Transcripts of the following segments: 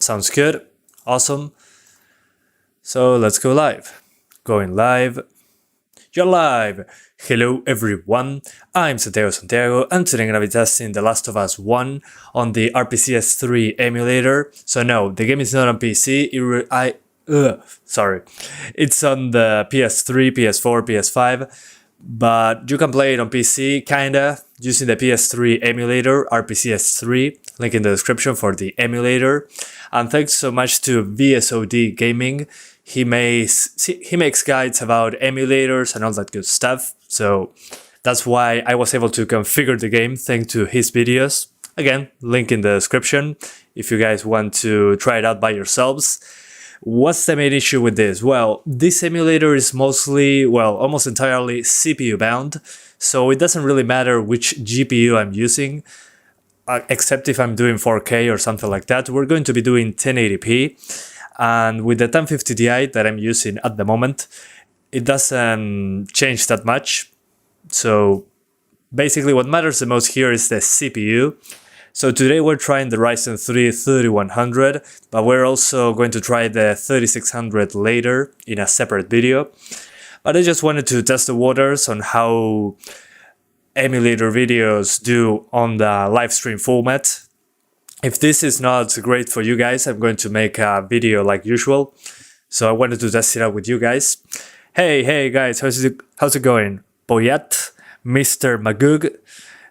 Sounds good. Awesome. So let's go live. Going live. You're live! Hello everyone, I'm Santiago, and today I'm gonna be testing The Last of Us 1 on the RPCS3 emulator. So no, the game is not on PC, it's on the PS3, PS4, PS5, but you can play it on PC, kinda, using the PS3 emulator, RPCS3, link in the description for the emulator. And thanks so much to VSOD Gaming. He makes guides about emulators and all that good stuff, so that's why I was able to configure the game thanks to his videos. Again, link in the description if you guys want to try it out by yourselves. What's the main issue with this? Well, this emulator is mostly, well, almost entirely CPU bound, so it doesn't really matter which GPU I'm using, except if I'm doing 4K or something like that. We're going to be doing 1080p. And with the 1050 Ti that I'm using at the moment, it doesn't change that much. So basically what matters the most here is the CPU. So today we're trying the Ryzen 3 3100, but we're also going to try the 3600 later in a separate video. But I just wanted to test the waters on how emulator videos do on the live stream format. If this is not great for you guys, I'm going to make a video like usual. So I wanted to test it out with you guys. Hey guys, how's it going? Boyat, Mr. Magug,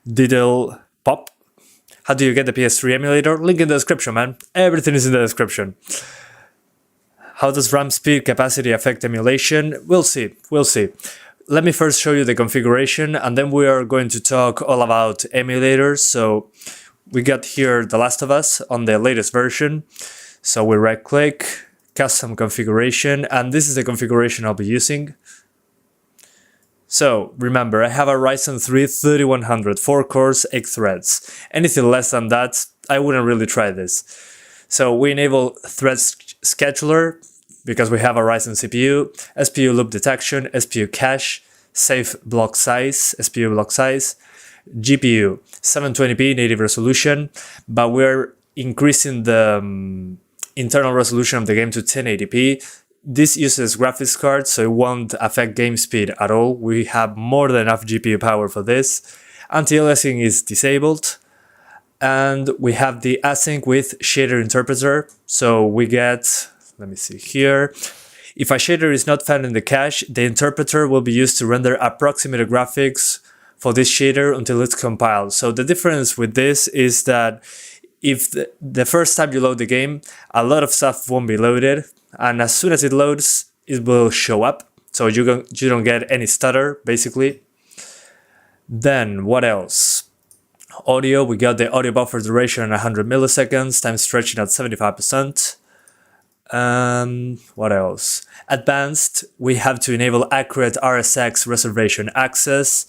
Diddle Pop. How do you get the PS3 emulator? Link in the description, man. Everything is in the description. How does RAM speed capacity affect emulation? We'll see. Let me first show you the configuration, and then we are going to talk all about emulators. So we got here The Last of Us on the latest version. So we right click, custom configuration, and this is the configuration I'll be using. So remember, I have a Ryzen 3 3100, 4 cores, 8 threads. Anything less than that, I wouldn't really try this. So we enable thread scheduler because we have a Ryzen CPU, SPU loop detection, SPU cache, safe block size, SPU block size, GPU 720p native resolution, but we're increasing the internal resolution of the game to 1080p. This uses graphics cards, so it won't affect game speed at all. We have more than enough GPU power for this. Anti-aliasing is disabled, and we have the async with shader interpreter. So we get, let me see here. If a shader is not found in the cache, the interpreter will be used to render approximate graphics for this shader until it's compiled. So the difference with this is that if the first time you load the game, a lot of stuff won't be loaded, and as soon as it loads, it will show up. So you don't get any stutter, basically. Then what else? Audio, we got the audio buffer duration at 100 milliseconds, time stretching at 75%. What else? Advanced, we have to enable accurate RSX reservation access.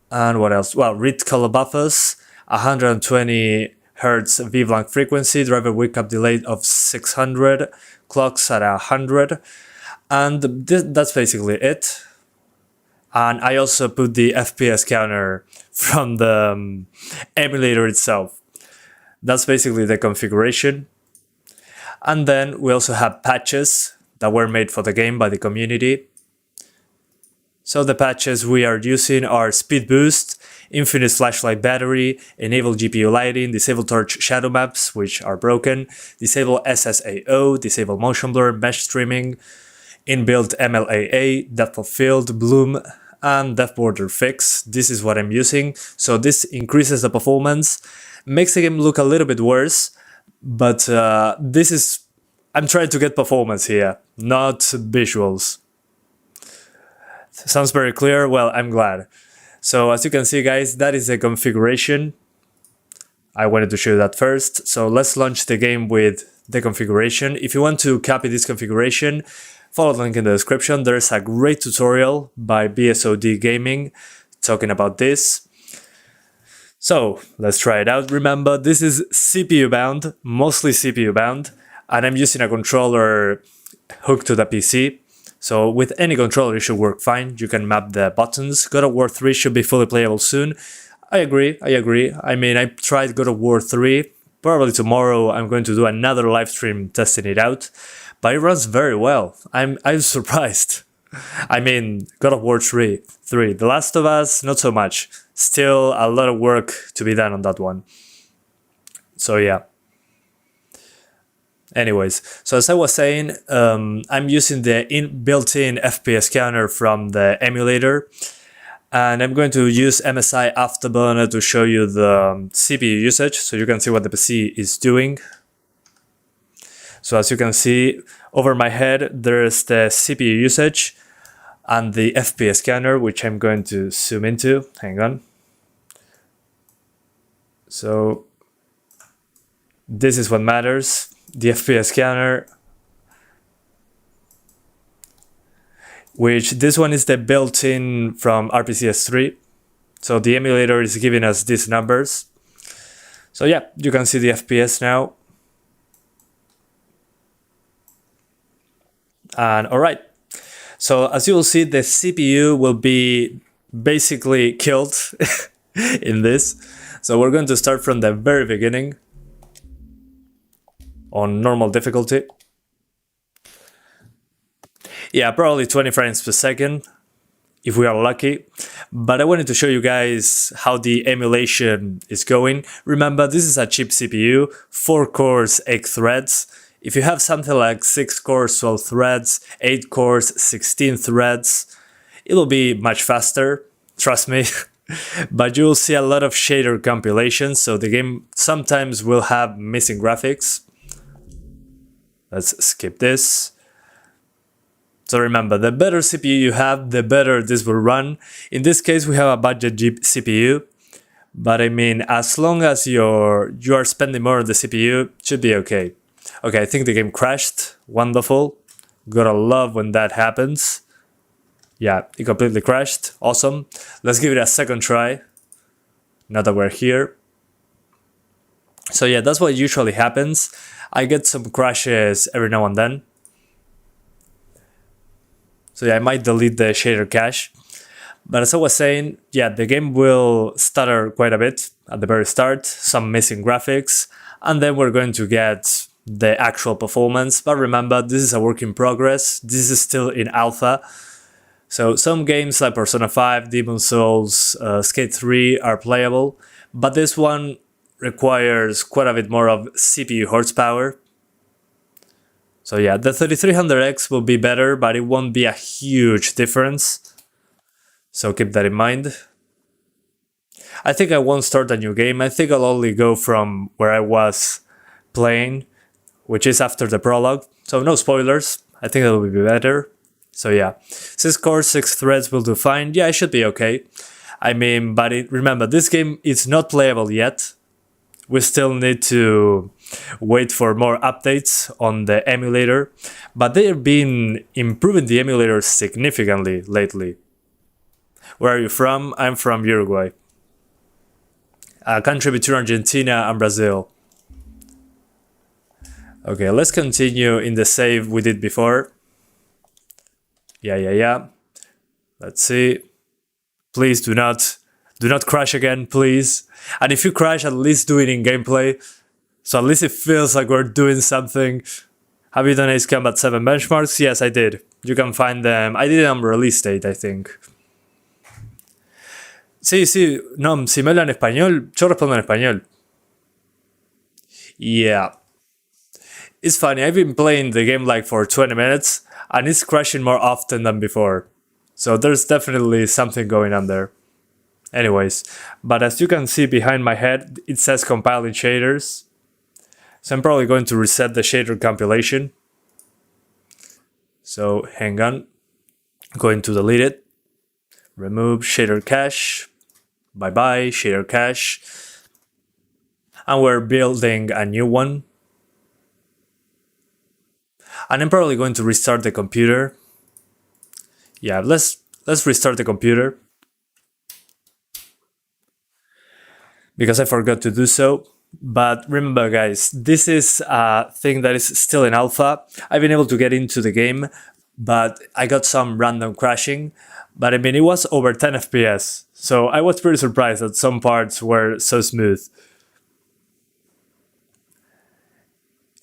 And what else? Well, read color buffers, 120 Hz V-blank frequency, driver wake-up delay of 600, clocks at 100, and that's basically it. And I also put the FPS counter from the emulator itself. That's basically the configuration. And then we also have patches that were made for the game by the community. So the patches we are using are Speed Boost, Infinite Flashlight Battery, Enable GPU Lighting, Disable Torch Shadow Maps, which are broken, Disable SSAO, Disable Motion Blur, Mesh Streaming, Inbuilt MLAA, Depth of Field, Bloom, and Depth Border Fix. This is what I'm using. So this increases the performance, makes the game look a little bit worse, but I'm trying to get performance here, not visuals. Sounds very clear? Well, I'm glad. So as you can see, guys, that is the configuration. I wanted to show that first. So let's launch the game with the configuration. If you want to copy this configuration, follow the link in the description. There's a great tutorial by VSOD Gaming talking about this. So let's try it out. Remember, this is CPU bound, mostly CPU bound, and I'm using a controller hooked to the PC. So with any controller, it should work fine. You can map the buttons. God of War 3 should be fully playable soon. I agree. I mean, I tried God of War 3 Probably tomorrow I'm going to do another live stream testing it out, but it runs very well. I'm surprised. I mean, God of War 3, The Last of Us, not so much. Still a lot of work to be done on that one. So yeah. Anyways, so as I was saying, I'm using the built-in FPS counter from the emulator, and I'm going to use MSI Afterburner to show you the CPU usage, so you can see what the PC is doing. So as you can see, over my head, there's the CPU usage and the FPS counter, which I'm going to zoom into. Hang on. So this is what matters. The FPS counter, which this one is the built-in from RPCS3. So the emulator is giving us these numbers. So yeah, you can see the FPS now. And all right. So as you will see, the CPU will be basically killed in this. So we're going to start from the very beginning on normal difficulty. Yeah, probably 20 frames per second, if we are lucky. But I wanted to show you guys how the emulation is going. Remember, this is a cheap CPU, 4 cores, 8 threads. If you have something like 6 cores, 12 threads, 8 cores, 16 threads, it'll be much faster, trust me. But you'll see a lot of shader compilations, so the game sometimes will have missing graphics. Let's skip this. So remember, the better CPU you have, the better this will run. In this case, we have a budget CPU. But I mean, as long as you are spending more on the CPU, it should be okay. Okay, I think the game crashed. Wonderful. Gotta love when that happens. Yeah, it completely crashed. Awesome. Let's give it a second try. Now that we're here. So yeah, that's what usually happens. I get some crashes every now and then. So yeah, I might delete the shader cache. But as I was saying, yeah, the game will stutter quite a bit at the very start, some missing graphics, and then we're going to get the actual performance. But remember, this is a work in progress. This is still in alpha. So some games like Persona 5, Demon's Souls, Skate 3 are playable, but this one requires quite a bit more of CPU horsepower. So yeah, the 3300X will be better, but it won't be a huge difference. So keep that in mind. I think I won't start a new game. I think I'll only go from where I was playing, which is after the prologue. So no spoilers. I think it'll be better. So yeah, 6 cores, 6 threads will do fine. Yeah, it should be okay. I mean, but remember, this game is not playable yet. We still need to wait for more updates on the emulator, but they've been improving the emulator significantly lately. Where are you from? I'm from Uruguay, a country between Argentina and Brazil. Okay, let's continue in the save we did before. Yeah. Let's see. Please do not crash again, please. And if you crash, at least do it in gameplay. So at least it feels like we're doing something. Have you done Ace Combat 7 benchmarks? Yes, I did. You can find them. I did it on release date, I think. Sí. No, si me hablan español, yo respondo en español. Yeah. It's funny, I've been playing the game like for 20 minutes, and it's crashing more often than before. So there's definitely something going on there. Anyways, but as you can see behind my head, it says compiling shaders. So I'm probably going to reset the shader compilation. So hang on, I'm going to delete it. Remove shader cache. Bye shader cache. And we're building a new one. And I'm probably going to restart the computer. Yeah, let's restart the computer. Because I forgot to do so. But remember guys, this is a thing that is still in alpha. I've been able to get into the game, but I got some random crashing. But I mean, it was over 10 FPS. So I was pretty surprised that some parts were so smooth.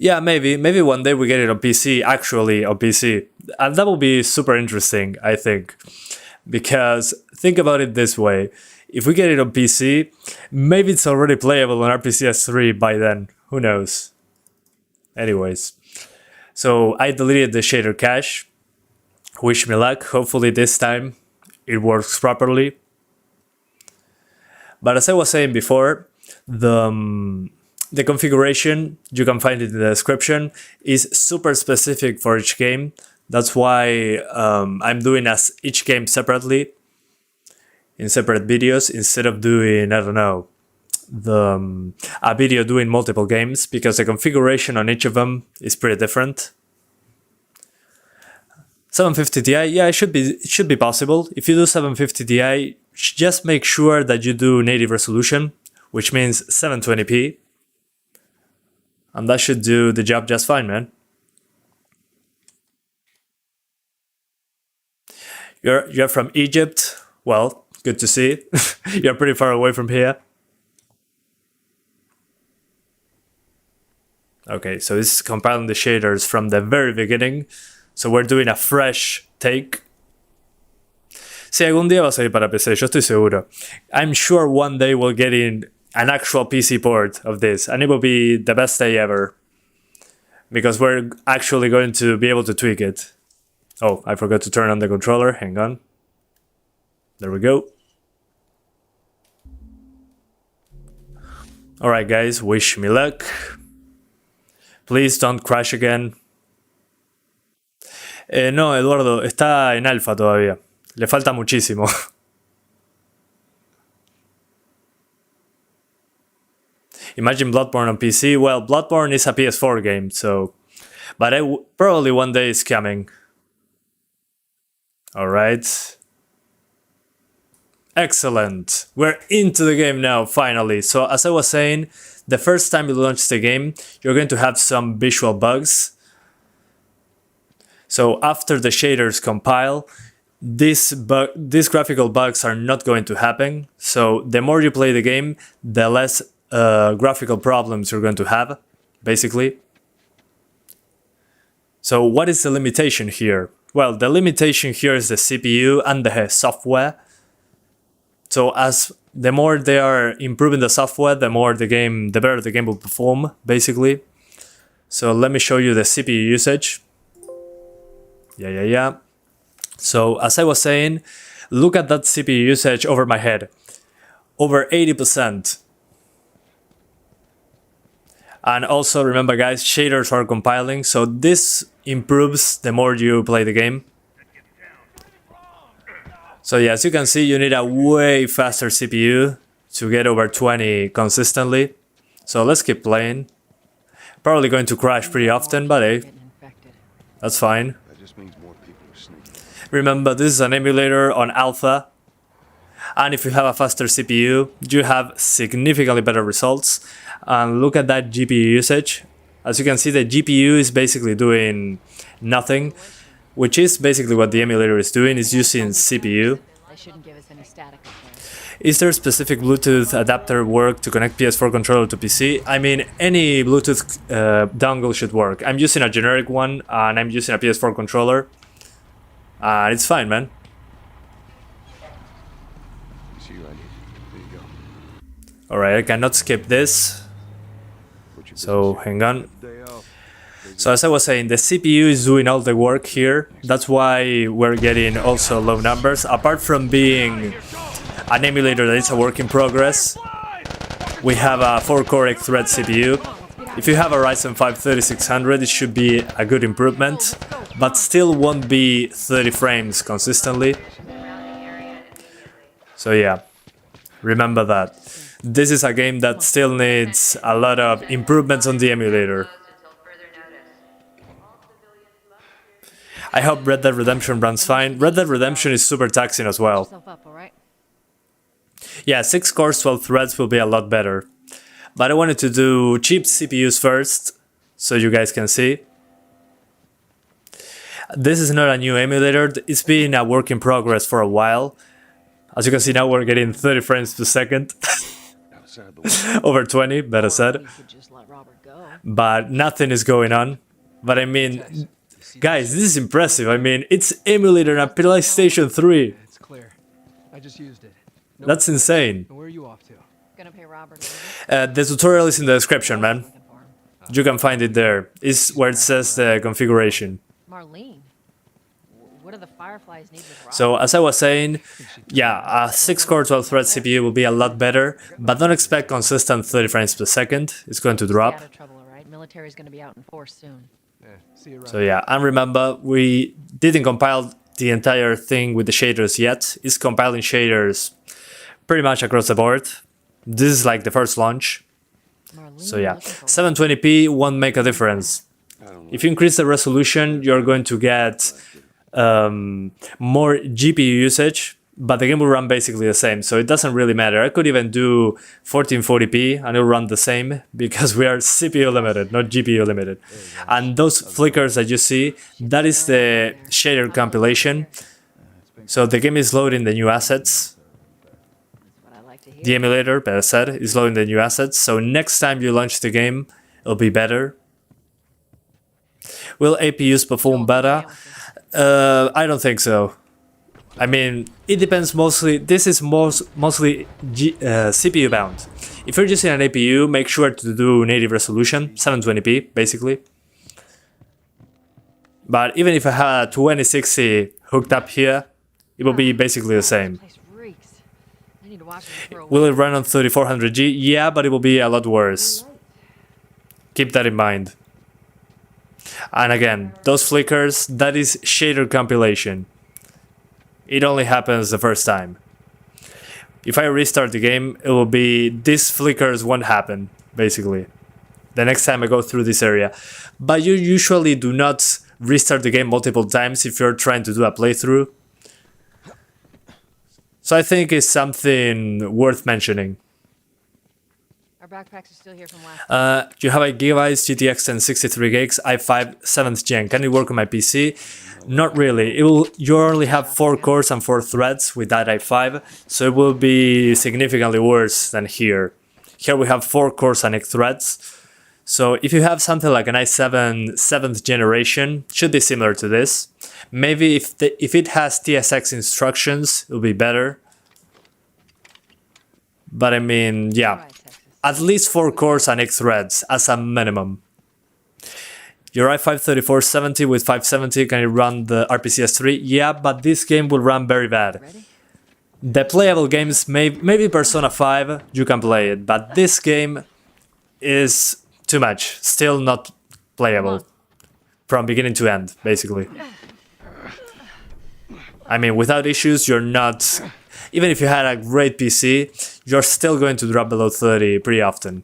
Yeah, maybe one day we get it on PC, actually on PC. And that will be super interesting, I think. Because think about it this way. If we get it on PC, maybe it's already playable on RPCS3 by then. Who knows? Anyways. So I deleted the shader cache. Wish me luck. Hopefully this time it works properly. But as I was saying before, the configuration, you can find it in the description, is super specific for each game. That's why I'm doing each game separately in separate videos instead of doing, I don't know, a video doing multiple games, because the configuration on each of them is pretty different. 750 Ti, yeah, it should be possible. If you do 750 Ti, just make sure that you do native resolution, which means 720p. And that should do the job just fine, man. You're from Egypt? Well, good to see. You're pretty far away from here. Okay, so this is compiling the shaders from the very beginning. So we're doing a fresh take. Sí, algún día va a salir para PC, yo estoy seguro. I'm sure one day we'll get in an actual PC port of this, and it will be the best day ever. Because we're actually going to be able to tweak it. Oh, I forgot to turn on the controller, hang on. There we go. Alright guys, wish me luck. Please don't crash again. No, Eduardo, está en alfa todavía. Le falta muchísimo. Imagine Bloodborne on PC. Well, Bloodborne is a PS4 game, so... But probably one day is coming. Alright. Excellent. We're into the game now, finally. So, as I was saying, the first time you launch the game, you're going to have some visual bugs. So, after the shaders compile, these graphical bugs are not going to happen. So, the more you play the game, the less graphical problems you're going to have, basically. So what is the limitation here? Well, the limitation here is the CPU and the software. So as the more they are improving the software, the better the game will perform, basically. So let me show you the CPU usage. Yeah. So as I was saying, look at that CPU usage over my head. Over 80%. And also remember guys, shaders are compiling, so this improves the more you play the game. So yeah, as you can see, you need a way faster CPU to get over 20 consistently. So let's keep playing. Probably going to crash pretty often, but hey, that's fine. Remember, this is an emulator on alpha. And if you have a faster CPU, you have significantly better results. And look at that GPU usage. As you can see, the GPU is basically doing nothing, which is basically what the emulator is doing, is using CPU. Is there a specific Bluetooth adapter work to connect PS4 controller to PC? I mean, any Bluetooth dongle should work. I'm using a generic one, and I'm using a PS4 controller. It's fine, man. Alright, I cannot skip this. So, hang on. So as I was saying, the CPU is doing all the work here. That's why we're getting also low numbers. Apart from being an emulator that is a work in progress, we have a 4-core 8-thread CPU. If you have a Ryzen 5 3600, it should be a good improvement, but still won't be 30 frames consistently. So yeah, remember that. This is a game that still needs a lot of improvements on the emulator. I hope Red Dead Redemption runs fine. Red Dead Redemption is super taxing as well. Yeah, 6 cores, 12 threads will be a lot better. But I wanted to do cheap CPUs first, so you guys can see. This is not a new emulator, it's been a work in progress for a while. As you can see now, we're getting 30 frames per second. Over 20, better said. but nothing is going on. But I mean, guys, this is impressive. I mean, it's emulator on PlayStation 3. It's clear. I just used it. That's insane. Where are you off to? Gonna pay Robert. The tutorial is in the description, man. You can find it there. It's where it says the configuration. Marlene. What do the Fireflies need with Robert? So as I was saying, yeah, a 6-core 12-thread CPU will be a lot better, but don't expect consistent 30 frames per second. It's going to drop. Out of trouble, all right? Military's gonna be out in force soon. Yeah, see you around. So yeah, and remember, we didn't compile the entire thing with the shaders yet. It's compiling shaders pretty much across the board. This is like the first launch. Marlene, So yeah, looking for 720p won't make a difference. If you increase the resolution, you're going to get more GPU usage, but the game will run basically the same, so it doesn't really matter. I could even do 1440p and it'll run the same because we are CPU limited, not GPU limited. And those flickers that you see, that is the shader compilation. So the game is loading the new assets. what I like to hear. The emulator, better said, is loading the new assets. So next time you launch the game, it'll be better. Will APUs perform better? I don't think so. I mean, it depends mostly. This is mostly CPU bound. If you're using an APU, make sure to do native resolution, 720p basically. But even if I had a 2060 hooked up here, it will be basically the same. This place reeks. I need to watch it for a Will it run on 3400G? Yeah, but it will be a lot worse. Keep that in mind. And again, those flickers, that is shader compilation. It only happens the first time. If I restart the game, it will be, these flickers won't happen, basically, the next time I go through this area. But you usually do not restart the game multiple times if you're trying to do a playthrough. So I think it's something worth mentioning. Our backpacks are still here from last. You have a Gigabyte GTX 1063 gigs, i5 7th gen. Can it work on my PC? Not really. You only have 4 cores and 4 threads with that i5, so it will be significantly worse than here. Here we have 4 cores and 8 threads. So if you have something like an i7 7th generation, should be similar to this. Maybe if it has TSX instructions, it will be better. But I mean, yeah. At least 4 cores and 8 threads as a minimum. Your i5 3470 with 570, can it run the RPCS3? Yeah, but this game will run very bad. Ready? The playable games, maybe Persona 5, you can play it, but this game is too much. Still not playable. From beginning to end, basically. I mean, without issues, you're not... Even if you had a great PC, you're still going to drop below 30 pretty often.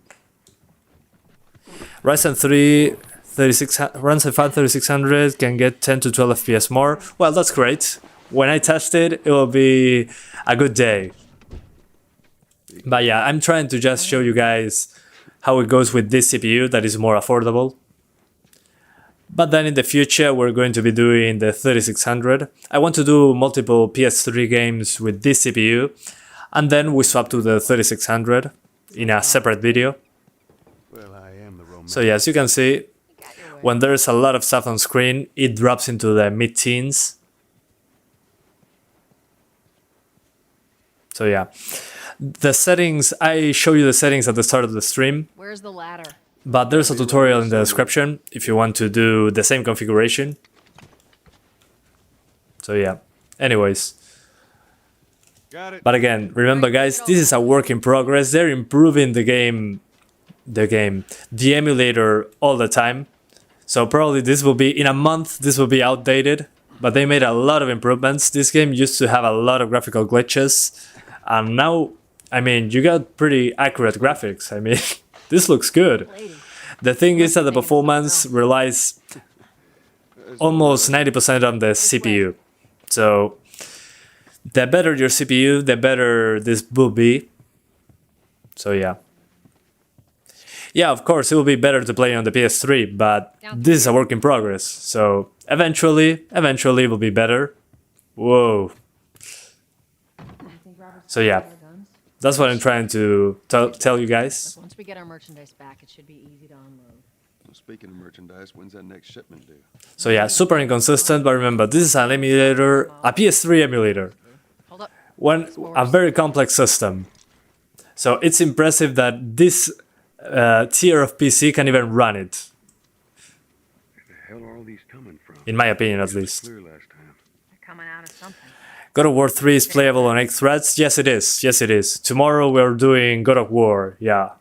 Ryzen 5 3600 can get 10 to 12 FPS more. Well, that's great. When I test it, it will be a good day. But yeah, I'm trying to just show you guys how it goes with this CPU that is more affordable. But then in the future, we're going to be doing the 3600. I want to do multiple PS3 games with this CPU, and then we swap to the 3600 in a separate video. So yeah, as you can see, when there's a lot of stuff on screen, it drops into the mid-teens. So yeah, the settings, I show you the settings at the start of the stream. Where's the ladder? But there's a tutorial in the description if you want to do the same configuration. So yeah, anyways. But again, remember guys, this is a work in progress. They're improving the emulator all the time. So probably this will be, in a month, this will be outdated. But they made a lot of improvements. This game used to have a lot of graphical glitches. And now, I mean, you got pretty accurate graphics. I mean... This looks good. The thing is that the performance relies almost 90% on the CPU. So the better your CPU, the better this will be. So yeah. Yeah, of course, it will be better to play on the PS3, but this is a work in progress. So eventually it will be better. Whoa. So yeah. That's what I'm trying to tell you guys. Once we get our merchandise back, it should be easy to unload. speaking of merchandise, when's that next shipment due? So yeah, super inconsistent, but remember, this is an emulator, a PS3 emulator. Hold up. A very complex system. So it's impressive that this tier of PC can even run it. Where the hell are all these coming from? In my opinion, at least. Clear last time. They're coming out of something. God of War 3 is playable on 8 threads? Yes, it is. Yes, it is. Tomorrow we're doing God of War. Yeah.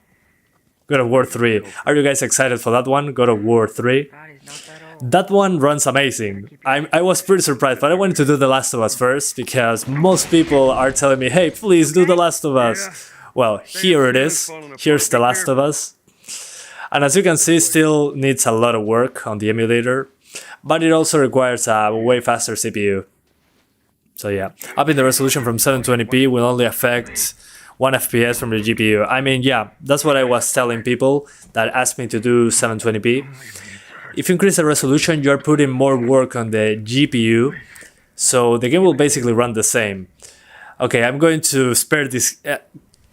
God of War 3. Are you guys excited for that one? God of War 3? Body's not that old. That one runs amazing. I was pretty surprised, but I wanted to do The Last of Us first because most people are telling me, hey, please do The Last of Us. Well, here it is. Here's The Last of Us. And as you can see, still needs a lot of work on the emulator, but it also requires a way faster CPU. So yeah, upping the resolution from 720p will only affect 1 FPS from the GPU. I mean, yeah, that's what I was telling people that asked me to do 720p. If you increase the resolution, you're putting more work on the GPU, so the game will basically run the same. Okay, I'm going to spare this,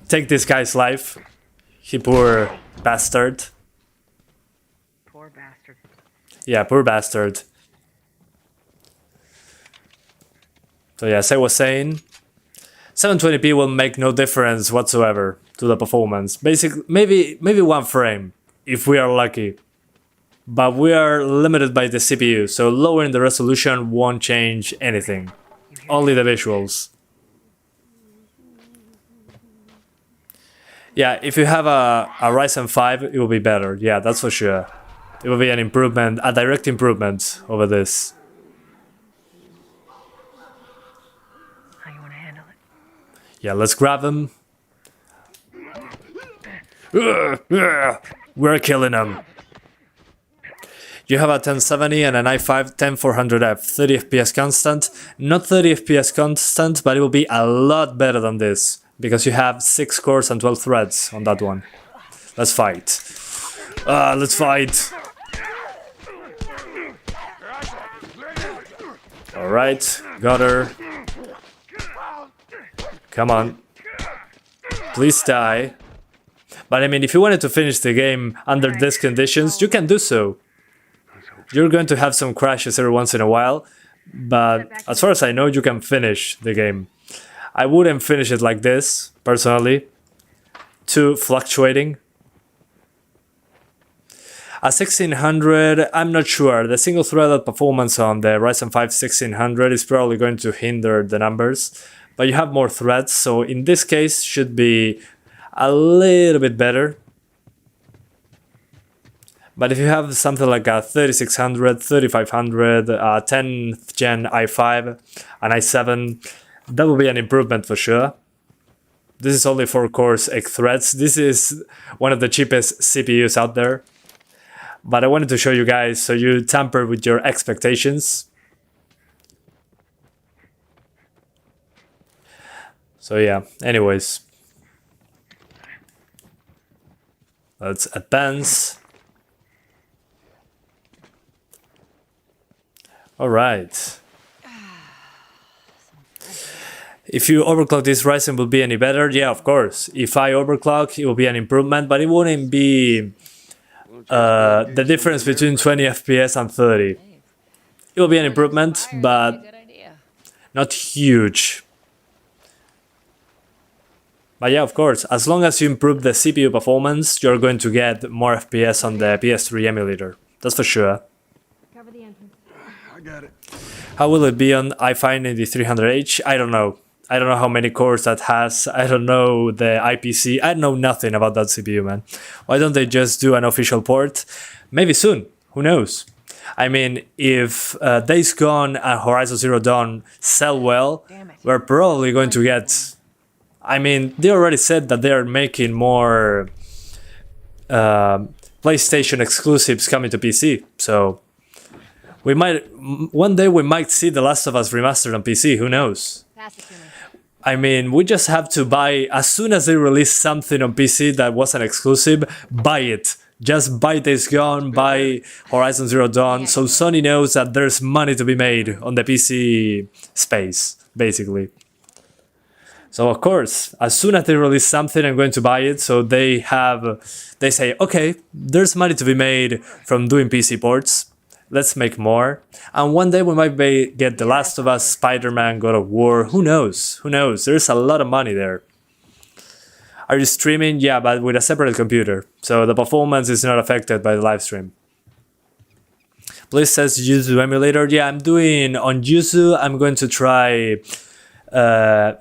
take this guy's life. He poor bastard. Poor bastard. Yeah, poor bastard. So yeah, as I was saying, 720p will make no difference whatsoever to the performance. Basically, maybe 1 frame, if we are lucky. But we are limited by the CPU, so lowering the resolution won't change anything. Only the visuals. Yeah, if you have a Ryzen 5, it will be better. Yeah, that's for sure. It will be an improvement, a direct improvement over this. How you want to handle it? Yeah, let's grab him. We're killing him. You have a 1070 and an i5 10400F, 30 FPS constant. Not 30 FPS constant, but it will be a lot better than this, because you have 6 cores and 12 threads on that one. Let's fight. Let's fight. Alright, got her. Come on. Please die. But I mean, if you wanted to finish the game under these conditions, you can do so. You're going to have some crashes every once in a while, but as far as I know, you can finish the game. I wouldn't finish it like this, personally. Too fluctuating. A 1600, I'm not sure. The single-threaded performance on the Ryzen 5 1600 is probably going to hinder the numbers, but you have more threads, so in this case should be a little bit better. But if you have something like a 3600, 3500, 10th gen i5, an i7, that will be an improvement for sure. This is only 4 cores, 8 threads. This is one of the cheapest CPUs out there. But I wanted to show you guys so you tamper with your expectations. So yeah, anyways. Let's advance. Alright. If you overclock this Ryzen, will be any better? Yeah, of course. If I overclock, it will be an improvement, but it wouldn't be the difference between 20 FPS and 30. It will be an improvement, but not huge. But yeah, of course, as long as you improve the CPU performance, you're going to get more FPS on the PS3 emulator. That's for sure. Cover the entrance. I got it. How will it be on i5 9300H? I don't know. I don't know how many cores that has. I don't know the IPC. I know nothing about that CPU, man. Why don't they just do an official port? Maybe soon. Who knows? I mean, if Days Gone and Horizon Zero Dawn sell well, we're probably going to get... I mean, they already said that they are making more PlayStation exclusives coming to PC, so we might one day we might see The Last of Us remastered on PC. Who knows? Pass it to me. I mean, we just have to buy as soon as they release something on PC that was an exclusive. Buy it. Just buy Days Gone, buy Horizon Zero Dawn, so Sony knows that there's money to be made on the PC space, basically. So of course, as soon as they release something, I'm going to buy it. So they say, okay, there's money to be made from doing PC ports. Let's make more. And one day we might get The Last of Us, Spider-Man, God of War. Who knows? Who knows? There's a lot of money there. Are you streaming? Yeah, but with a separate computer. So the performance is not affected by the live stream. Bliss says Yuzu emulator. Yeah, I'm doing on Yuzu. I'm going to try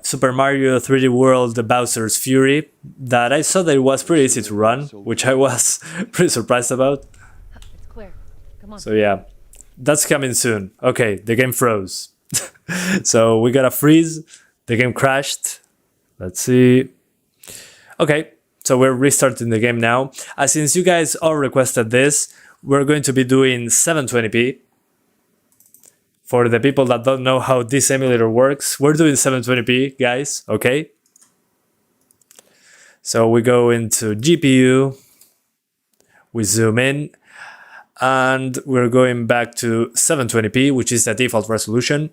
Super Mario 3D World Bowser's Fury. That I saw that it was pretty easy to run, which I was pretty surprised about. It's clear. Come on. So yeah, that's coming soon. Okay, the game froze. So we got a freeze. The game crashed. Let's see. Okay, so we're restarting the game now. Since you guys all requested this, we're going to be doing 720p. For the people that don't know how this emulator works, we're doing 720p, guys, okay? So we go into GPU, we zoom in, and we're going back to 720p, which is the default resolution.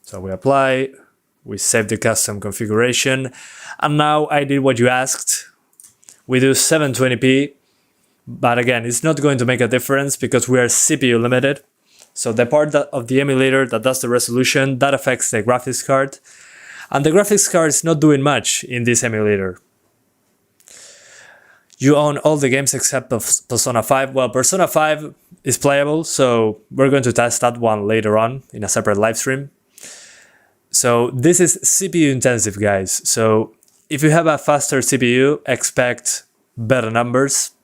So we apply, we save the custom configuration, and now I did what you asked. We do 720p, but again, it's not going to make a difference because we are CPU limited. So the part of the emulator that does the resolution, that affects the graphics card. And the graphics card is not doing much in this emulator. You own all the games except of Persona 5. Well, Persona 5 is playable, so we're going to test that one later on in a separate live stream. So this is CPU intensive, guys. So if you have a faster CPU, expect better numbers.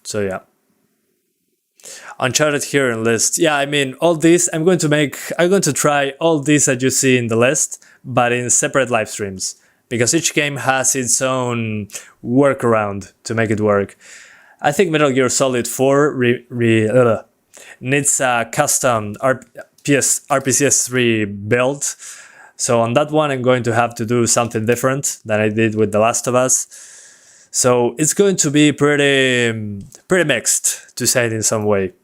So yeah. Uncharted here in list. Yeah, I mean, all this, I'm going to try all this that you see in the list, but in separate live streams, because each game has its own workaround to make it work. I think Metal Gear Solid 4 needs a custom RPCS3 build. So on that one, I'm going to have to do something different than I did with The Last of Us. So it's going to be pretty mixed, to say it in some way.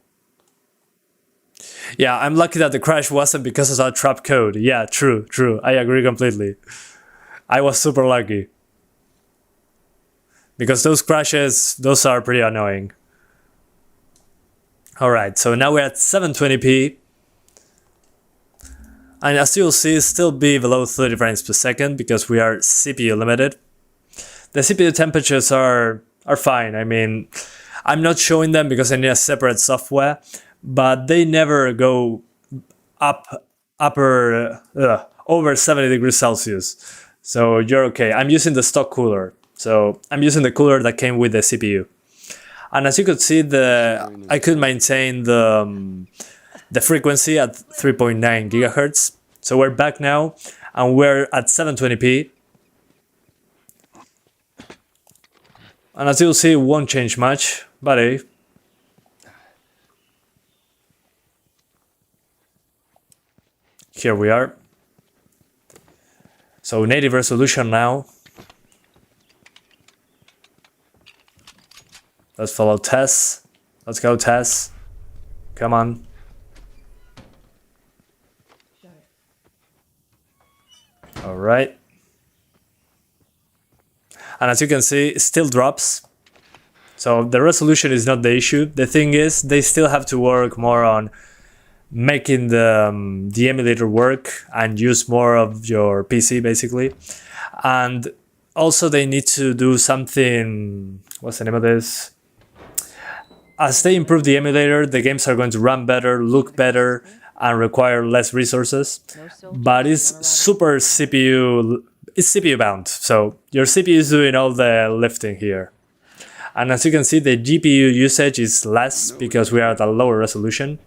Yeah, I'm lucky that the crash wasn't because of that trap code. Yeah, true. I agree completely. I was super lucky. Because those crashes, those are pretty annoying. Alright, so now we're at 720p. And as you'll see, still be below 30 frames per second because we are CPU limited. The CPU temperatures are fine. I mean, I'm not showing them because I need a separate software, but they never go over 70 degrees Celsius. So you're okay. I'm using the stock cooler. So I'm using the cooler that came with the CPU. And as you could see, I could maintain the frequency at 3.9 gigahertz. So we're back now and we're at 720p. And as you'll see, it won't change much, but hey. Here we are. So native resolution now. Let's follow Tess. Let's go, Tess. Come on. All right. And as you can see, it still drops. So the resolution is not the issue. The thing is, they still have to work more on making the emulator work and use more of your PC, basically. And also they need to do something, what's the name of this? As they improve the emulator, the games are going to run better, look better, and require less resources. But it's super CPU, it's CPU bound. So your CPU is doing all the lifting here. And as you can see, the GPU usage is less because we are at a lower resolution.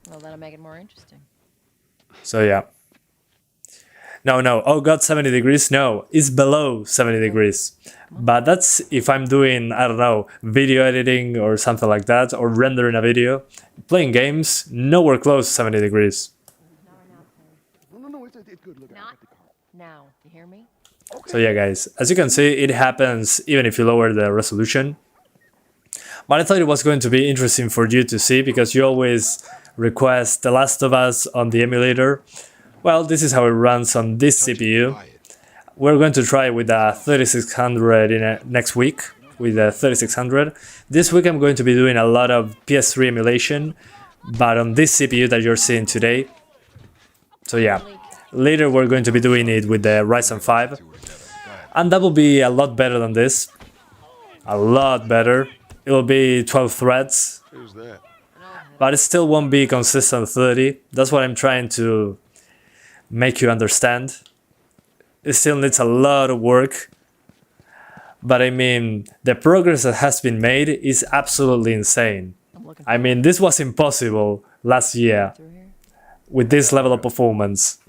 Well, that'll make it more interesting. So yeah. No, oh god, 70 degrees? No, it's below 70 degrees. But that's if I'm doing, I don't know, video editing or something like that, or rendering a video. Playing games, nowhere close to 70 degrees. No, it's good. Look, Not now. You hear me? So yeah, guys, as you can see, it happens even if you lower the resolution. But I thought it was going to be interesting for you to see because you always request The Last of Us on the emulator. Well, this is how it runs on this CPU. We're going to try with a 3600 next week, with a 3600. This week I'm going to be doing a lot of PS3 emulation, but on this CPU that you're seeing today. So yeah, later we're going to be doing it with the Ryzen 5. And that will be a lot better than this. A lot better. It will be 12 threads. Who's that? But it still won't be consistent 30. That's what I'm trying to make you understand. It still needs a lot of work. But I mean, the progress that has been made is absolutely insane. I mean, this was impossible last year with this level of performance.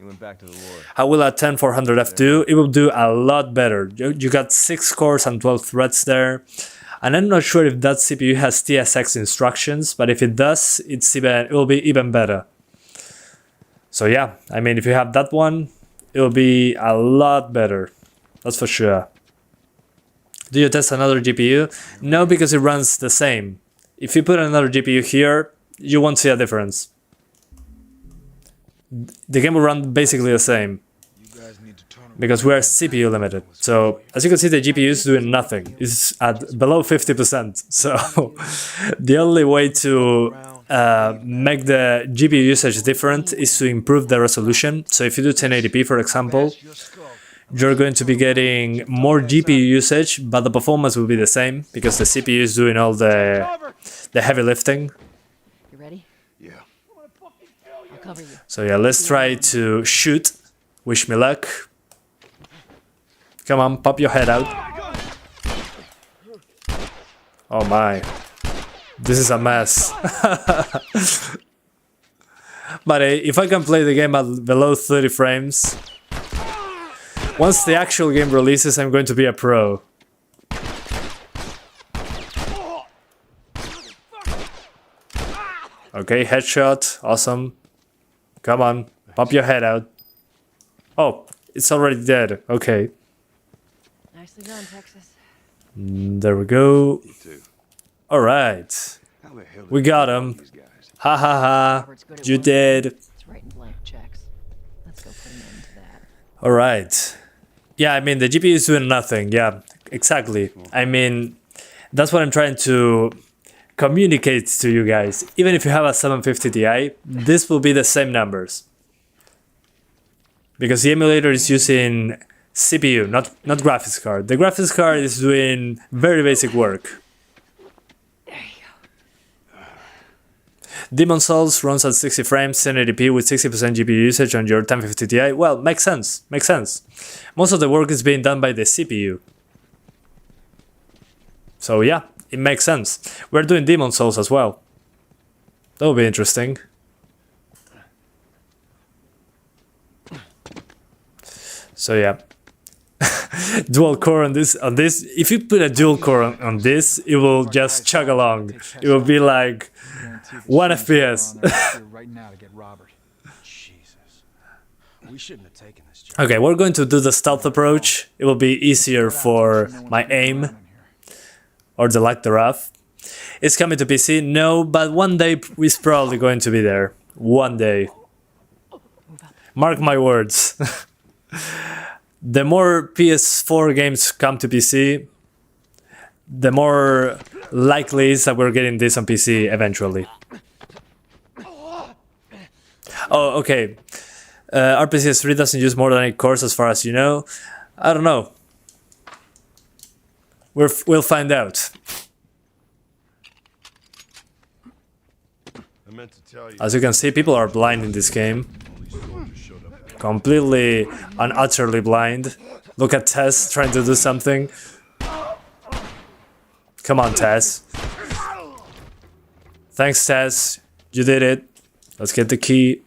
How will a 10400F do? It will do a lot better. You got 6 cores and 12 threads there. And I'm not sure if that CPU has TSX instructions, but if it does, it will be even better. So yeah, I mean, if you have that one, it will be a lot better. That's for sure. Do you test another GPU? No, because it runs the same. If you put another GPU here, you won't see a difference. The game will run basically the same, because we are CPU limited. So as you can see, the GPU is doing nothing. It's at below 50%. So the only way to make the GPU usage different is to improve the resolution. So if you do 1080p, for example, you're going to be getting more GPU usage, but the performance will be the same because the CPU is doing all the heavy lifting. You ready? Yeah. I'll cover you. So yeah, let's try to shoot. Wish me luck. Come on, pop your head out. Oh my. This is a mess. But if I can play the game at below 30 frames, once the actual game releases, I'm going to be a pro. Okay, headshot. Awesome. Come on, pop your head out. Oh, it's already dead. Okay. Nicely done, Texas. There we go. Alright. We got him. Ha ha ha. You did. It's writing blank checks. Let's go put an end to that. Alright. Yeah, I mean, the GPU is doing nothing. Yeah, exactly. I mean, that's what I'm trying to communicate to you guys. Even if you have a 750 Ti, this will be the same numbers. Because the emulator is using CPU, not graphics card. The graphics card is doing very basic work. There you go. Demon Souls runs at 60 frames, 1080p with 60% GPU usage on your 1050 Ti. Well, makes sense, makes sense. Most of the work is being done by the CPU. So yeah, it makes sense. We're doing Demon Souls as well. That will be interesting. So yeah. Dual core on this. If you put a dual core on this, it will just chug along. It will be like 1 FPS. Right now to get Robert. Jesus. We shouldn't have taken this job. Okay, we're going to do the stealth approach. It will be easier for my aim, or the lack thereof. It's coming to PC? No, but one day it's probably going to be there. One day. Mark my words. The more PS4 games come to PC, the more likely is that we're getting this on PC eventually. Oh, okay. RPCS3 doesn't use more than 8 cores as far as you know. I don't know. We'll find out. As you can see, people are blind in this game. Completely and utterly blind. Look at Tess trying to do something. Come on, Tess. Thanks, Tess. You did it. Let's get the key.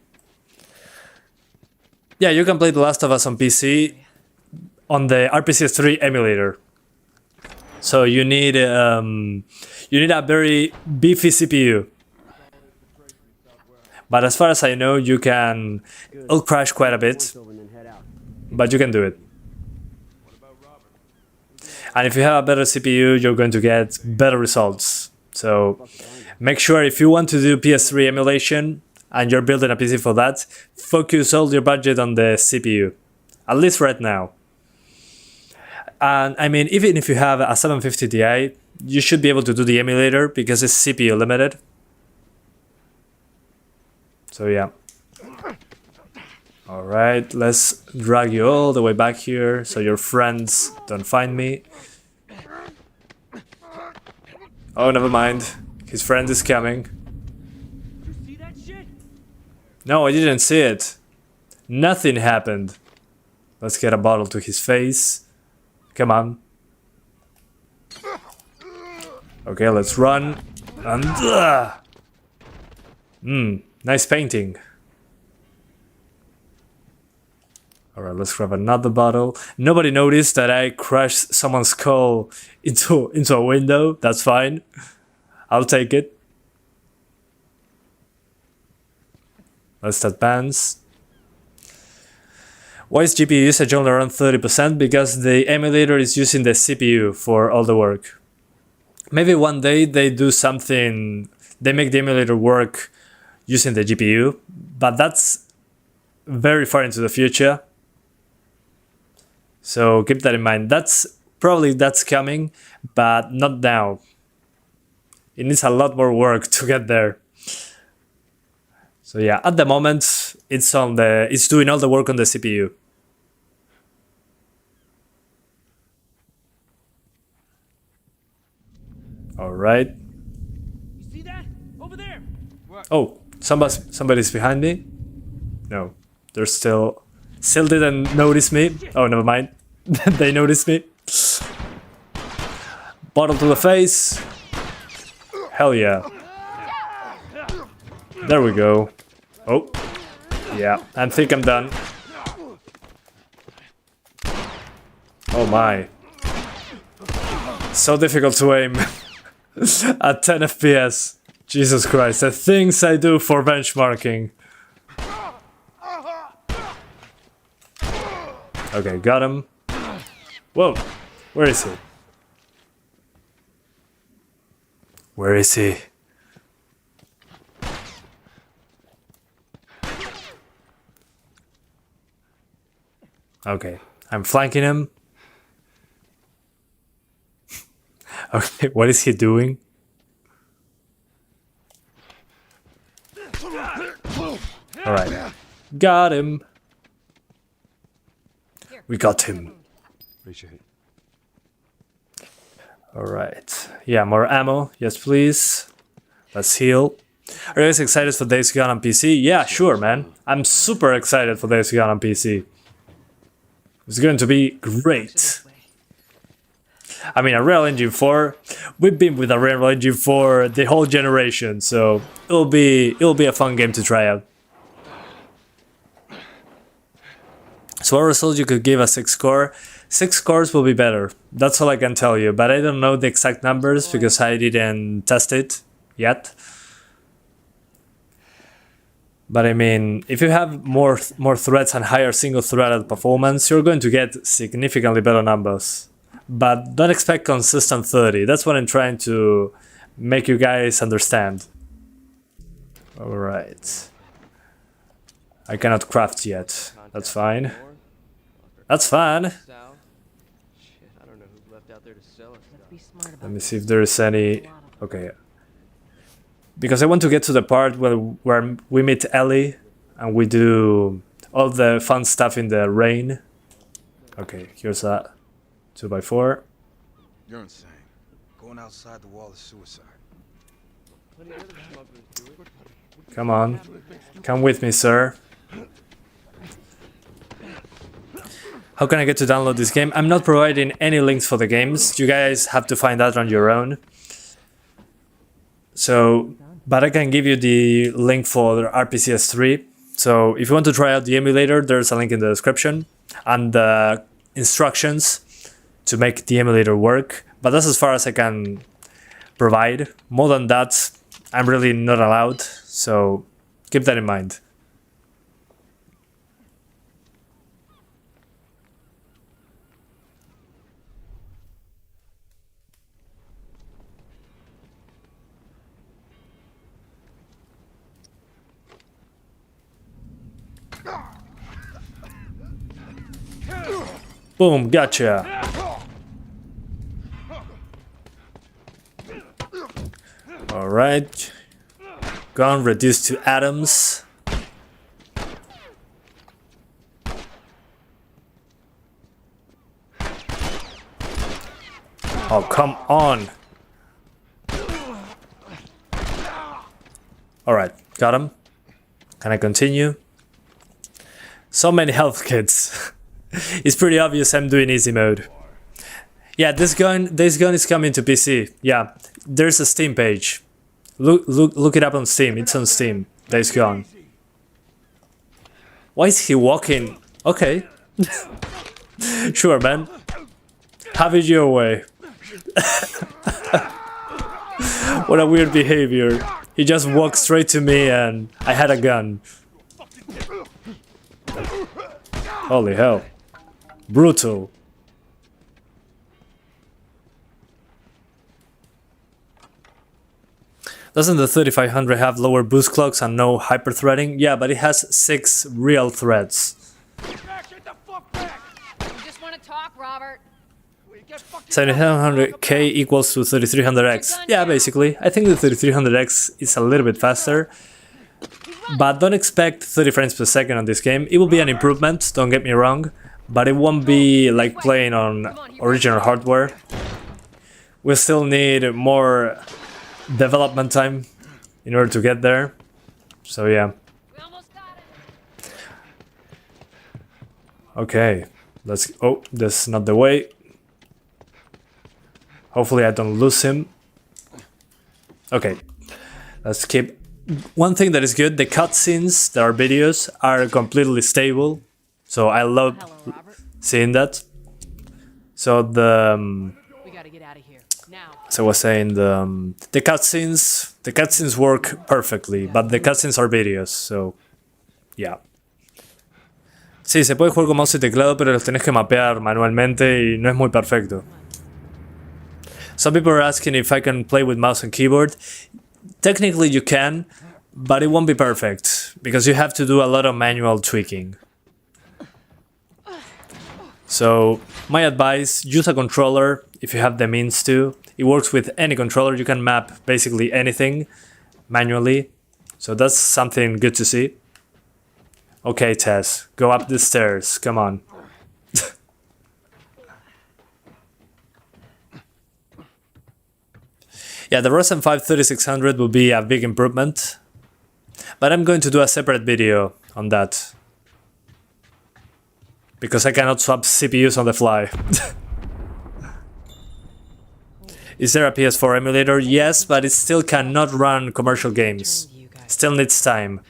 Yeah, you can play The Last of Us on PC on the RPCS3 emulator. So you need a very beefy CPU. But as far as I know, it'll crash quite a bit, but you can do it. And if you have a better CPU, you're going to get better results. So make sure if you want to do PS3 emulation, and you're building a PC for that, focus all your budget on the CPU, at least right now. And I mean, even if you have a 750 Ti, you should be able to do the emulator because it's CPU limited. So yeah. Alright, let's drag you all the way back here so your friends don't find me. Oh, never mind. His friend is coming. You see that shit? No, I didn't see it. Nothing happened. Let's get a bottle to his face. Come on. Okay, let's run. And nice painting. Alright, let's grab another bottle. Nobody noticed that I crushed someone's skull into a window. That's fine. I'll take it. Let's advance. Why is GPU usage only around 30%? Because the emulator is using the CPU for all the work. Maybe one day they do something, they make the emulator work using the GPU, but that's very far into the future. So keep that in mind. That's coming, but not now. It needs a lot more work to get there. So yeah, at the moment it's doing all the work on the CPU. All right. You see that? Over there. What? Oh, somebody's behind me. No, they're still didn't notice me. Oh, never mind. They noticed me. Bottle to the face. Hell yeah. There we go. Oh, yeah. I think I'm done. Oh my. So difficult to aim at 10 FPS. Jesus Christ, the things I do for benchmarking. Okay, got him. Whoa, where is he? Where is he? Okay, I'm flanking him. Okay, what is he doing? Alright, got him. We got him. Appreciate it. Alright, yeah, more ammo. Yes, please. Let's heal. Are you guys excited for Days Gone on PC? Yeah, sure, man. I'm super excited for Days Gone on PC. It's going to be great. I mean, Unreal Engine 4, we've been with Unreal Engine 4 the whole generation, so it'll be a fun game to try out. So what result you could give a 6 core? 6 cores will be better. That's all I can tell you, but I don't know the exact numbers because I didn't test it yet. But I mean, if you have more threads and higher single-threaded performance, you're going to get significantly better numbers. But don't expect consistent 30. That's what I'm trying to make you guys understand. Alright. I cannot craft yet. That's fine. That's fine. Shit, I don't know who left out there to sell us stuff. Be smart about Let me see if there is any... Okay. Because I want to get to the part where we meet Ellie and we do all the fun stuff in the rain. Okay, here's that 2x4. You're insane. Going outside the wall is suicide. Come on. Come with me, sir. How can I get to download this game? I'm not providing any links for the games. You guys have to find out on your own. So, but I can give you the link for RPCS3. So if you want to try out the emulator, there's a link in the description and the instructions to make the emulator work. But that's as far as I can provide. More than that, I'm really not allowed. So keep that in mind. Boom, gotcha. Alright. Gun reduced to atoms. Oh, come on. Alright, got him. Can I continue? So many health kits. It's pretty obvious I'm doing easy mode. Yeah, this gun is coming to PC. Yeah, there's a Steam page. Look it up on Steam. It's on Steam. Days Gone. Why is he walking? Okay. Sure, man. Have it your way. What a weird behavior. He just walked straight to me and I had a gun. Holy hell. Brutal. Doesn't the 3500 have lower boost clocks and no hyper-threading? Yeah, but it has 6 real threads. You just want to talk, Robert. 7700K equals to 3300X. Yeah, basically. I think the 3300X is a little bit faster. But don't expect 30 frames per second on this game. It will be an improvement, don't get me wrong. But it won't be like playing on original hardware. We still need more development time in order to get there. So yeah. Okay, let's... Oh, that's not the way. Hopefully I don't lose him. Okay, let's keep... One thing that is good, the cutscenes, that are videos, are completely stable. So I love seeing that. So the... We gotta get out of here now. So I was saying the cutscenes work perfectly, but the cutscenes are videos, so yeah. Sí, se puede jugar con mouse y teclado, pero los tenés que mapear manualmente y no es muy perfecto. Some people are asking if I can play with mouse and keyboard. Technically you can, but it won't be perfect, because you have to do a lot of manual tweaking. So, my advice, use a controller if you have the means to. It works with any controller, you can map basically anything manually. So that's something good to see. Okay, Tess, go up the stairs, come on. Yeah, the Ryzen 5 3600 will be a big improvement. But I'm going to do a separate video on that. Because I cannot swap CPUs on the fly. Is there a PS4 emulator? Yes, but it still cannot run commercial games. Still needs time.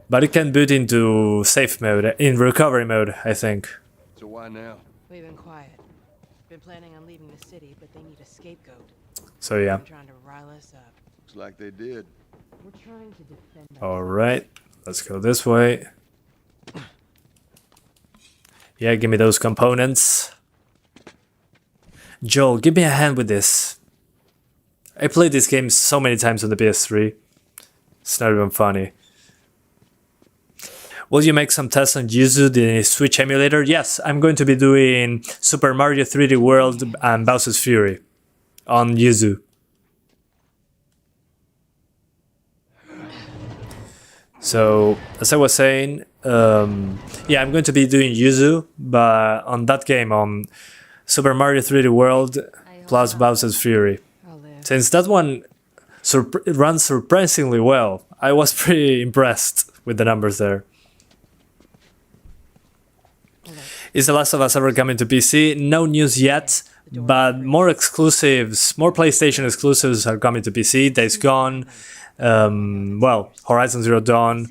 But it can boot into safe mode, in recovery mode, I think. So why now? We've been quiet. Been planning on leaving the city, but they need a scapegoat. So yeah. They're trying to rile us up. Looks like they did. We're trying to defend Alright, let's go this way. Yeah, give me those components. Joel, give me a hand with this. I played this game so many times on the PS3. It's not even funny. Will you make some tests on Yuzu, the Switch emulator? Yes, I'm going to be doing Super Mario 3D World and Bowser's Fury on Yuzu. So, as I was saying, yeah, I'm going to be doing Yuzu, but on that game, on Super Mario 3D World plus Bowser's Fury. Since that one runs surprisingly well, I was pretty impressed with the numbers there. Is The Last of Us ever coming to PC? No news yet, but more exclusives, more PlayStation exclusives are coming to PC. Days Gone, well, Horizon Zero Dawn.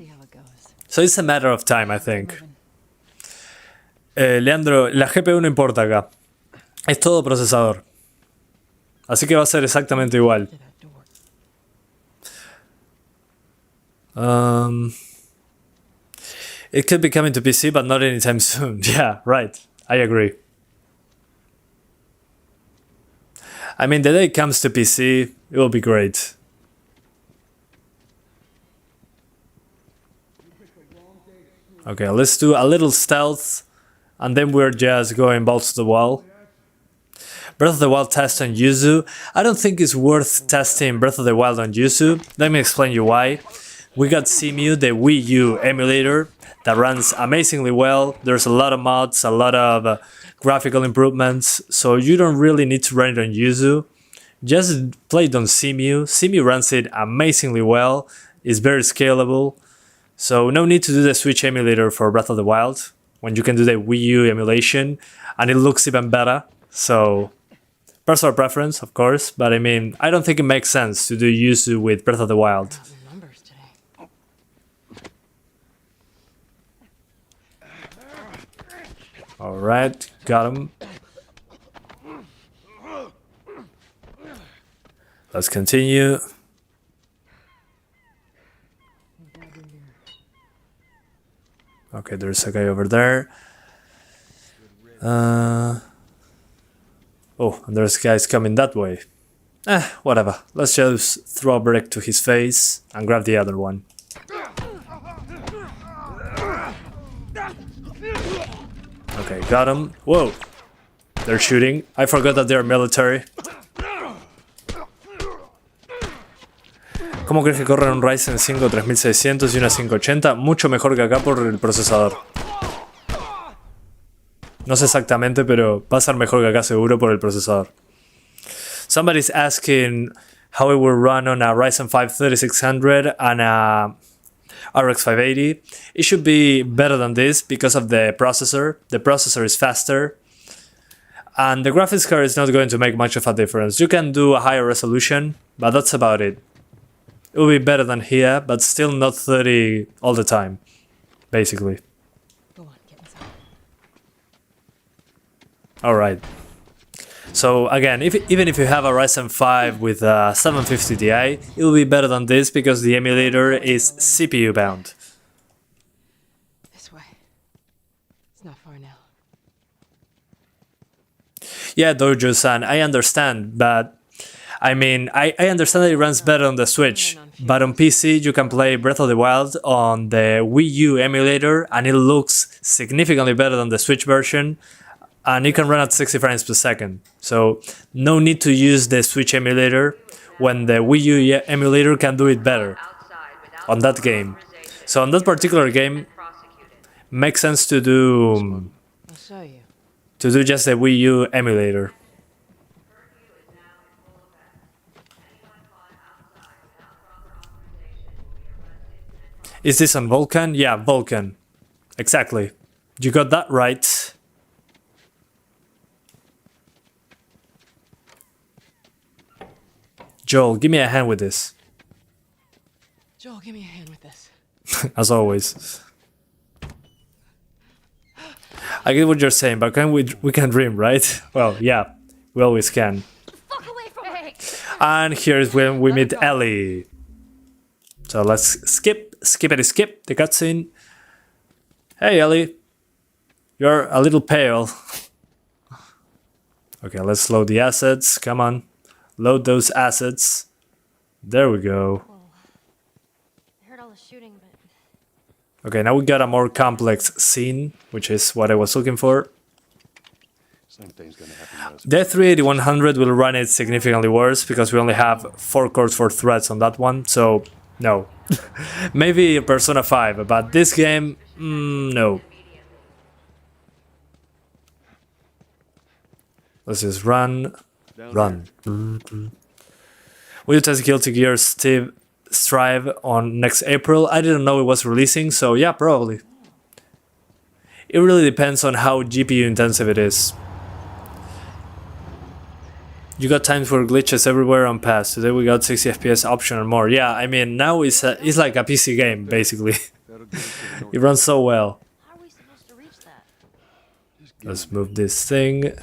So it's a matter of time, I think. Leandro, la GPU no importa acá. Es todo procesador. Así que va a ser exactamente igual. It could be coming to PC, but not anytime soon. Yeah, right. I agree. I mean, the day it comes to PC, it will be great. Okay, let's do a little stealth, and then we're just going balls to the wall. Breath of the Wild test on Yuzu. I don't think it's worth testing Breath of the Wild on Yuzu. Let me explain you why. We got Cemu, the Wii U emulator, that runs amazingly well. There's a lot of mods, a lot of graphical improvements, so you don't really need to run it on Yuzu. Just play it on Cemu. Cemu runs it amazingly well. It's very scalable. So no need to do the Switch emulator for Breath of the Wild when you can do the Wii U emulation, and it looks even better. So personal preference, of course, but I mean, I don't think it makes sense to do Yuzu with Breath of the Wild. Numbers today. Alright, got him. Let's continue. Okay, there's a guy over there. Oh, and there's guys coming that way. Whatever. Let's just throw a brick to his face and grab the other one. Okay, got him. Whoa! They're shooting. I forgot that they're military. ¿Cómo crees que corre un Ryzen 5 3600 y una 580? Mucho mejor que acá por el procesador. No sé exactamente, pero va a ser mejor que acá seguro por el procesador. Somebody's asking how it will run on a Ryzen 5 3600 and a RX 580. It should be better than this because of the processor. The processor is faster. And the graphics card is not going to make much of a difference. You can do a higher resolution, but that's about it. It will be better than here, but still not 30 all the time, basically. Go on, get inside. Alright. So again, even if you have a Ryzen 5 with a 750 Ti, it will be better than this because the emulator is CPU bound. This way. It's not far now. Yeah, Dojo-san, I understand, but I mean, I understand that it runs better on the Switch, but on PC you can play Breath of the Wild on the Wii U emulator and it looks significantly better than the Switch version, and it can run at 60 frames per second. So no need to use the Switch emulator when the Wii U emulator can do it better on that game. So on that particular game, makes sense to do I'll show you. just the Wii U emulator. Is this on Vulkan? Yeah, Vulkan. Exactly. You got that right. Joel, give me a hand with this. Joel, give me a hand with this. As always. I get what you're saying, but we can dream, right? Well, yeah, we always can. Fuck away from me! And here's when we meet Ellie. So let's skip the cutscene. Hey Ellie, you're a little pale. Okay, let's load the assets. Come on, load those assets. There we go. I heard all the shooting, but Okay, now we got a more complex scene, which is what I was looking for. The 380-100 will run it significantly worse because we only have 4 cores, 4 threads on that one, so no. Maybe Persona 5, but this game, no. Let's just run. Will you test Guilty Gear Strive on next April? I didn't know it was releasing, so yeah, probably. It really depends on how GPU intensive it is. You got times for glitches everywhere on pass. Today we got 60 FPS option or more. Yeah, I mean, now it's like a PC game, basically. It runs so well. how are we supposed to reach that? Let's move this thing.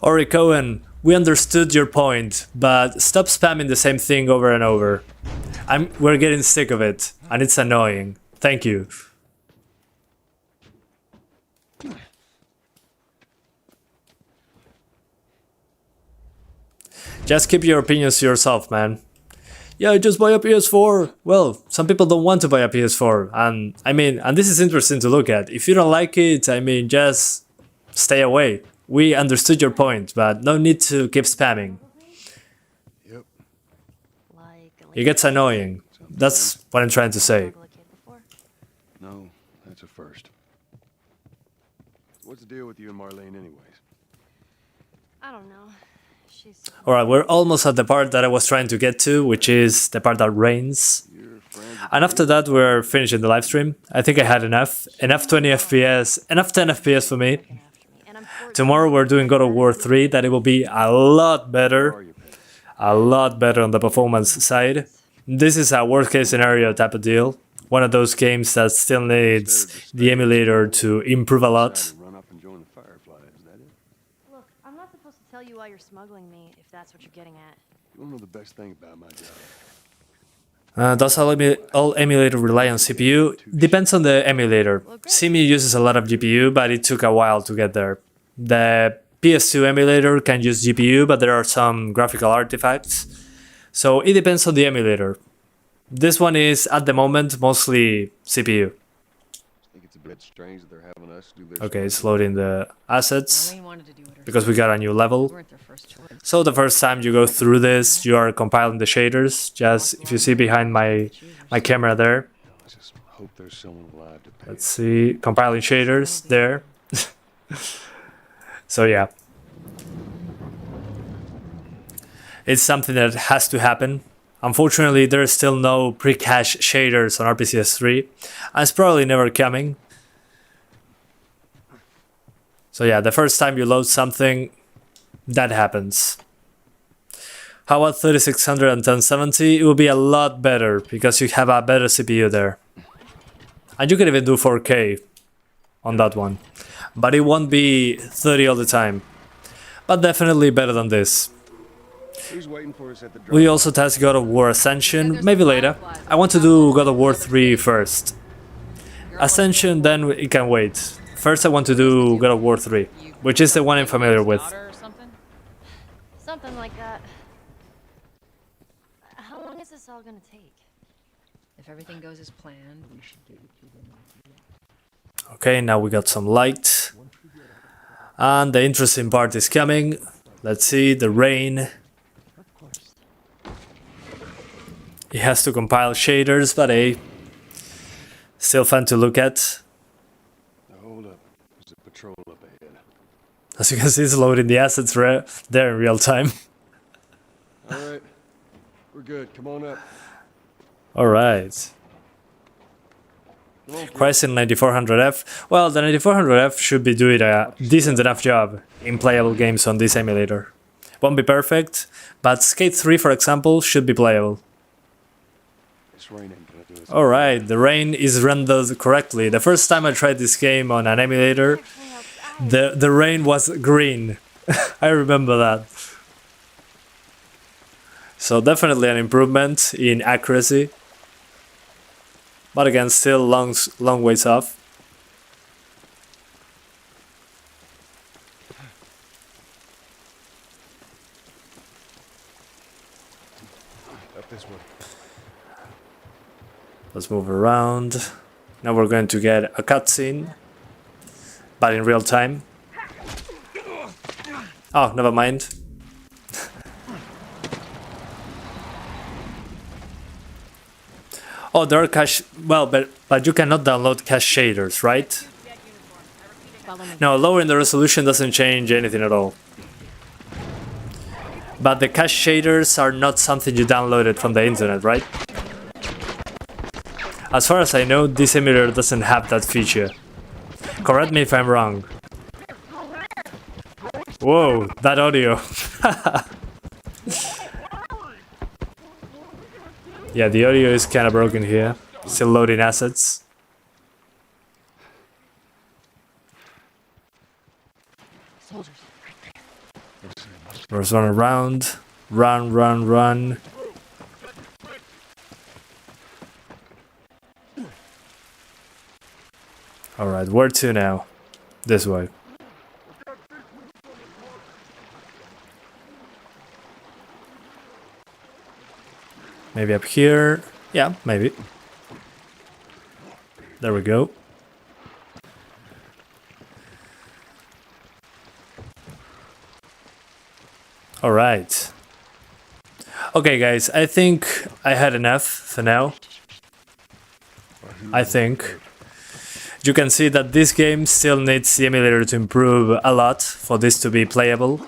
Ori Cohen, we understood your point, but stop spamming the same thing over and over. We're getting sick of it, and it's annoying. Thank you. Just keep your opinions to yourself, man. yeah, just buy a PS4. Well, some people don't want to buy a PS4. And I mean, and this is interesting to look at. If you don't like it, I mean, just stay away. We understood your point, but no need to keep spamming. Yep. It gets annoying. That's what I'm trying to say. No, that's a first. What's the deal with you and Marlene anyways? I don't know. She's Alright, we're almost at the part that I was trying to get to, which is the part that rains. Your friends And after that, we're finishing the live stream. I think I had enough. Enough 20 FPS, enough 10 FPS for me. and I'm Tomorrow we're doing God of War 3, that it will be a lot better. A lot better on the performance side. This is a worst case scenario type of deal. One of those games that still needs the emulator to improve a lot. run up and join the Fireflies, is that it? Look, I'm not supposed to tell you why you're smuggling me, if that's what you're getting at. You wanna know the best thing about my job? Does all emulator rely on CPU? Depends on the emulator. CMU uses a lot of GPU, but it took a while to get there. The PS2 emulator can use GPU, but there are some graphical artifacts. So it depends on the emulator. This one is, at the moment, mostly CPU. I think it's a bit strange that they're having us do this. Okay, it's loading the assets, Marlene wanted to do it herself. because we got a new level. We weren't their first choice. So the first time you go through this, you are compiling the shaders. Just, if you see behind my camera there, I just hope there's someone alive to pay. let's see, compiling shaders there. So yeah, it's something that has to happen. Unfortunately, there's still no pre-cache shaders on RPCS3, and it's probably never coming. So yeah, the first time you load something, that happens. How about 3600 and 1070? It will be a lot better because you have a better CPU there. And you can even do 4K on that one. But it won't be 30 all the time. But definitely better than this. Who's waiting for us at the We also test God of War Ascension, maybe later. I want to do God of War 3 first. Ascension, then it can wait. First I want to do God of War 3, which is the one I'm familiar with. Something like that. How long is this all gonna take? If everything goes as planned, we should get it to them. Okay, now we got some light. And the interesting part is coming. Let's see, the rain. It has to compile shaders, but hey, still fun to look at. Hold up. There's a patrol up ahead. As you can see, it's loading the assets there in real time. Alright. We're good. Come on up. Alright. Come on, Ryzen 9400F. Well, the 9400F should be doing a decent enough job in playable games on this emulator. Won't be perfect, but Skate 3, for example, should be playable. This rain ain't gonna do us. Alright, the rain is rendered correctly. The first time I tried this game on an emulator, the rain was green. I remember that. So definitely an improvement in accuracy. But again, still long ways off. Up this way. Let's move around. Now we're going to get a cutscene, but in real time. Oh, never mind. Oh, there are cache. Well, but you cannot download cache shaders, right? Follow me. No, lowering the resolution doesn't change anything at all. But the cache shaders are not something you downloaded from the internet, right? As far as I know, this emulator doesn't have that feature. Correct me if I'm wrong. Whoa, that audio. Yeah, the audio is kind of broken here. Still loading assets. Soldiers. Let's run around. Run, run, run. Alright, where to now? This way. Maybe up here. Yeah, maybe. There we go. Alright. Okay guys, I think I had enough for now. I think. You can see that this game still needs the emulator to improve a lot for this to be playable.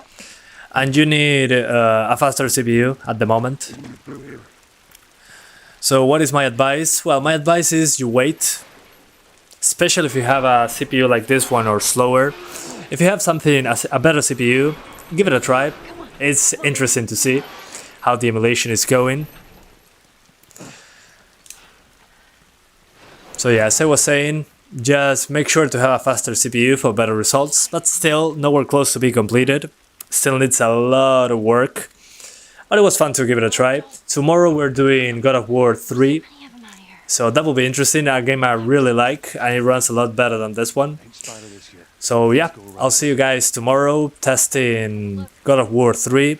And you need a faster CPU at the moment. So what is my advice? Well, my advice is you wait. Especially if you have a CPU like this one or slower. If you have something, a better CPU, give it a try. It's interesting to see how the emulation is going. So yeah, as I was saying, just make sure to have a faster CPU for better results, but still nowhere close to be completed. Still needs a lot of work, but it was fun to give it a try. Tomorrow we're doing God of War 3, so that will be interesting, a game I really like, and it runs a lot better than this one. So yeah, I'll see you guys tomorrow testing God of War 3,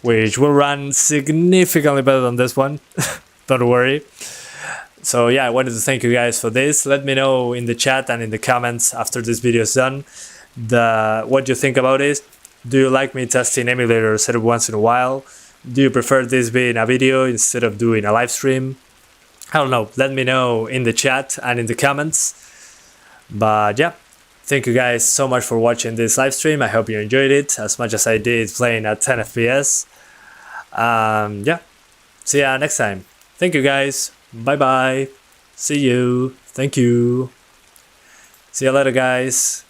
which will run significantly better than this one, don't worry. So yeah, I wanted to thank you guys for this. Let me know in the chat and in the comments after this video is done what you think about it. Do you like me testing emulators every once in a while? Do you prefer this being a video instead of doing a live stream? I don't know, let me know in the chat and in the comments. But yeah, thank you guys so much for watching this live stream. I hope you enjoyed it as much as I did playing at 10 FPS. Yeah, see ya next time. Thank you guys. Bye bye. See you. Thank you. See you later guys.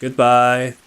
Goodbye.